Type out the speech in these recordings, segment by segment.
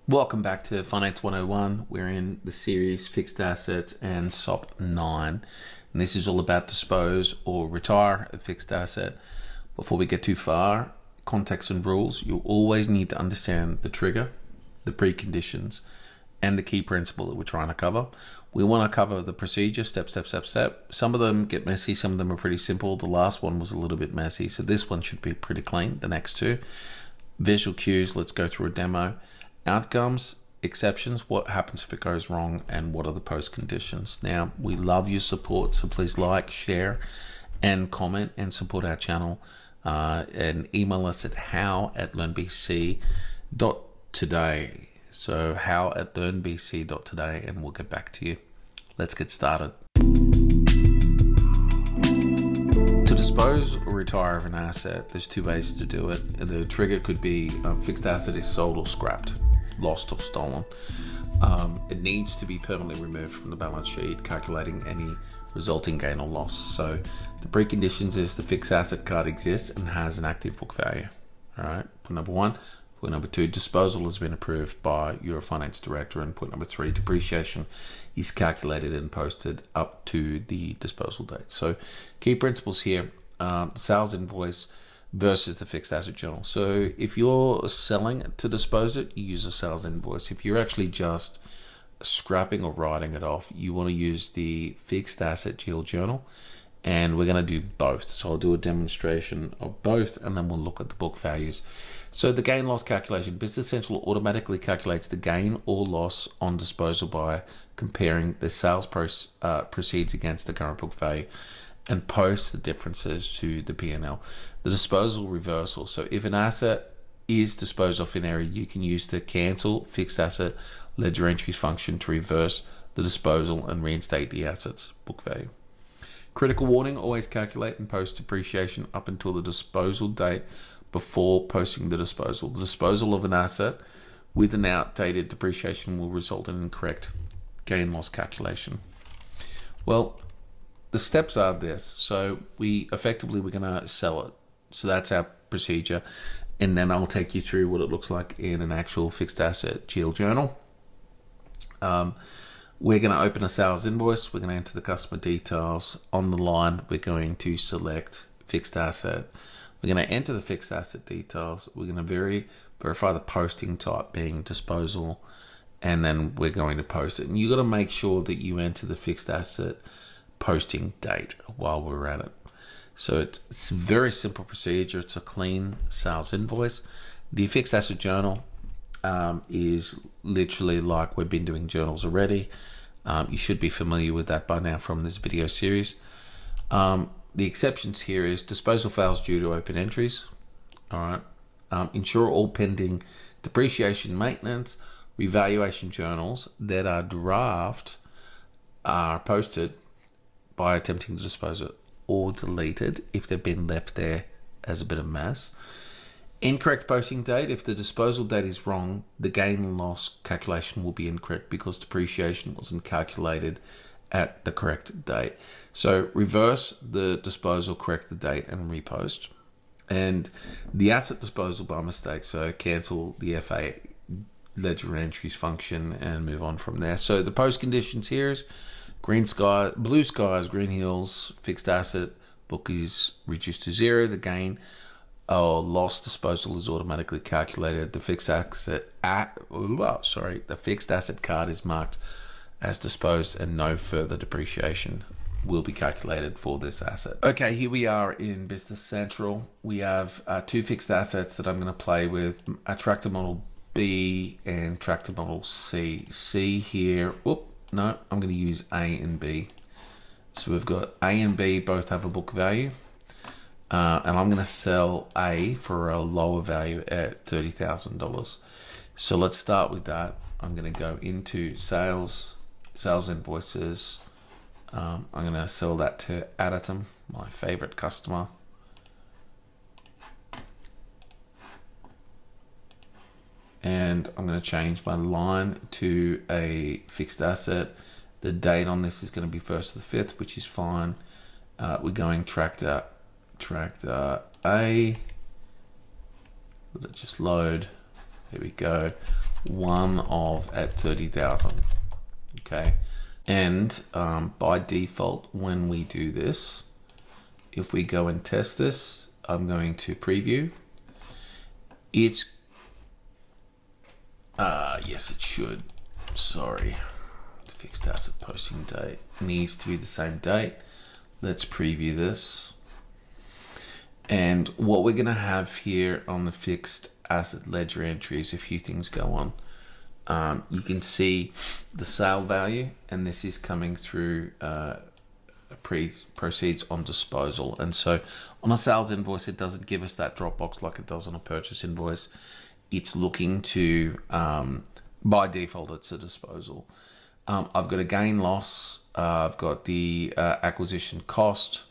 Welcome back to Finance 101. We're in the series Fixed Assets and SOP-9. And this is all about dispose or retire a fixed asset. Before we get too far, context and rules, you always need to understand the trigger, the preconditions, and the key principle that we're trying to cover. We want to cover the procedure, step. Some of them get messy, some of them are pretty simple. The last one was a little bit messy, so this one should be pretty clean, the next two. Visual cues, let's go through a demo. Outcomes, exceptions, what happens if it goes wrong, and what are the post conditions. Now, we love your support, so please like, share, and comment, and support our channel. And email us at how@learnbc.today. So how@learnbc.today, and we'll get back to you. Let's get started. To dispose or retire of an asset, there's two ways to do it. The trigger could be fixed asset is sold or scrapped, lost or stolen. It needs to be permanently removed from the balance sheet, calculating any resulting gain or loss. So the preconditions is the fixed asset card exists and has an active book value. All right, point number one. Point number two, disposal has been approved by your finance director. And point number three, depreciation is calculated and posted up to the disposal date. So key principles here, sales invoice versus the fixed asset journal. So if you're selling to dispose it, you use a sales invoice. If you're actually just scrapping or writing it off, you want to use the fixed asset GL journal. And we're going to do both. So I'll do a demonstration of both, and then we'll look at the book values. So the gain loss calculation, Business Central automatically calculates the gain or loss on disposal by comparing the sales proceeds against the current book value and posts the differences to the P&L. The disposal reversal. So if an asset is disposed of in error, you can use the cancel fixed asset ledger entries function to reverse the disposal and reinstate the asset's book value. Critical warning, always calculate and post depreciation up until the disposal date before posting the disposal. The disposal of an asset with an outdated depreciation will result in incorrect gain loss calculation. Well, the steps are this. So we're going to sell it. So that's our procedure. And then I'll take you through what it looks like in an actual fixed asset GL journal. We're going to open a sales invoice. We're going to enter the customer details. On the line, we're going to select fixed asset. We're going to enter the fixed asset details. We're going to verify the posting type being disposal, and then we're going to post it. And you got to make sure that you enter the fixed asset posting date while we're at it. So it's a very simple procedure. It's a clean sales invoice. The fixed asset journal is literally like we've been doing journals already. You should be familiar with that by now from this video series. The exceptions here is disposal fails due to open entries. All right. Ensure all pending depreciation, maintenance, revaluation journals that are draft are posted by attempting to dispose it or deleted if they've been left there as a bit of mess. Incorrect posting date. If the disposal date is wrong, the gain and loss calculation will be incorrect because depreciation wasn't calculated at the correct date. So reverse the disposal, correct the date, and repost. And the asset disposal by mistake. So cancel the FA ledger entries function and move on from there. So the post conditions here is blue skies, green hills, fixed asset book is reduced to zero. The gain or loss disposal is automatically calculated. The fixed asset card is marked as disposed, and no further depreciation will be calculated for this asset. Okay, here we are in Business Central. We have two fixed assets that I'm going to play with, a tractor model B and tractor model C. C here, I'm going to use A and B. So we've got A and B both have a book value. And I'm going to sell A for a lower value at $30,000. So let's start with that. I'm going to go into sales invoices. I'm going to sell that to Additum, my favorite customer. And I'm going to change my line to a fixed asset. The date on this is going to be 1st to the 5th, which is fine. We're going tractor A. Let it just load. There we go. one of at 30,000. Okay, and by default, when we do this, if we go and test this, I'm going to preview. It's yes, it should. Sorry, the fixed asset posting date needs to be the same date. Let's preview this. And what we're going to have here on the fixed asset ledger entry is a few things go on. You can see the sale value, and this is coming through proceeds on disposal. And so on a sales invoice, it doesn't give us that drop box like it does on a purchase invoice. It's looking to, by default, it's a disposal. I've got a gain loss. I've got the acquisition cost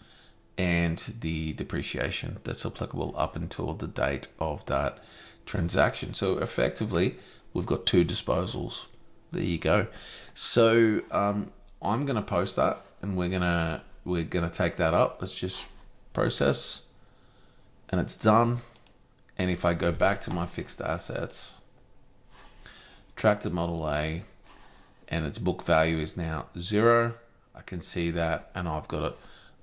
and the depreciation that's applicable up until the date of that transaction. So effectively, we've got two disposals. There you go. So I'm going to post that, and we're gonna take that up. Let's just process, and it's done. And if I go back to my fixed assets, tractor model A, and its book value is now 0, I can see that, and I've got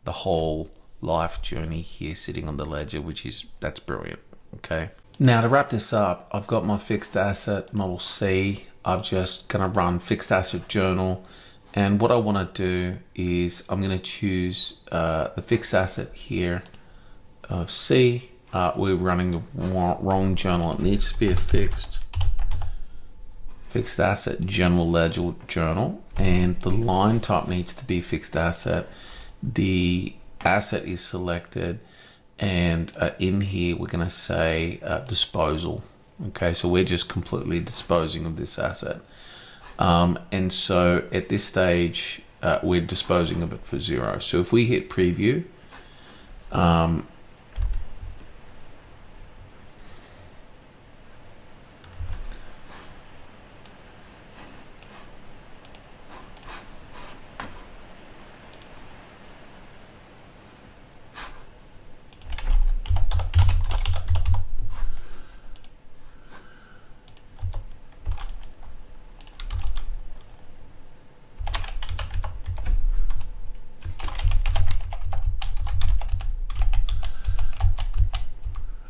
the whole life journey here sitting on the ledger, that's brilliant. Okay, now to wrap this up, I've got my fixed asset model C. I'm just gonna run fixed asset journal, and what I want to do is I'm going to choose the fixed asset here of C. We're running the wrong journal. It needs to be a fixed asset general ledger journal, and the line type needs to be fixed asset. The asset is selected, and in here we're going to say disposal. Okay, so we're just completely disposing of this asset. And so at this stage, we're disposing of it for 0. So if we hit preview,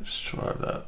let's try that.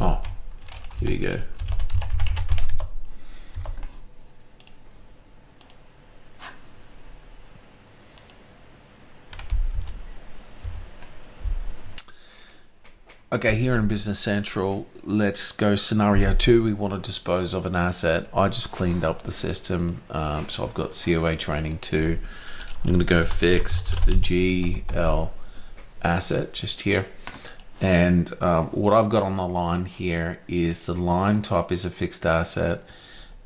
Oh, here we go. Okay, here in Business Central, let's go scenario 2. We want to dispose of an asset. I just cleaned up the system, so I've got COA training 2. I'm going to go fixed GL asset just here. And what I've got on the line here is the line type is a fixed asset.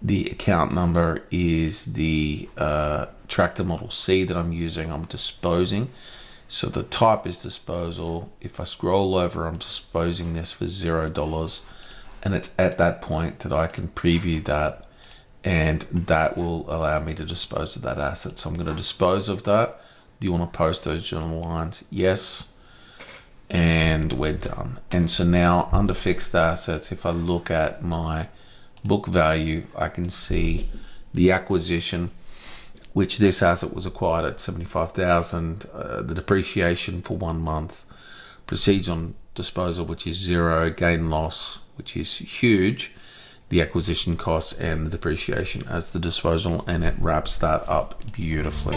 The account number is the tractor model C that I'm using. I'm disposing. So the type is disposal. If I scroll over, I'm disposing this for $0. And it's at that point that I can preview that, and that will allow me to dispose of that asset. So I'm going to dispose of that. Do you want to post those journal lines? Yes. And we're done. And so now under fixed assets, if I look at my book value, I can see the acquisition, which this asset was acquired at 75,000, the depreciation for 1 month, proceeds on disposal, which is 0, gain loss, which is huge, the acquisition costs, and the depreciation as the disposal, and it wraps that up beautifully.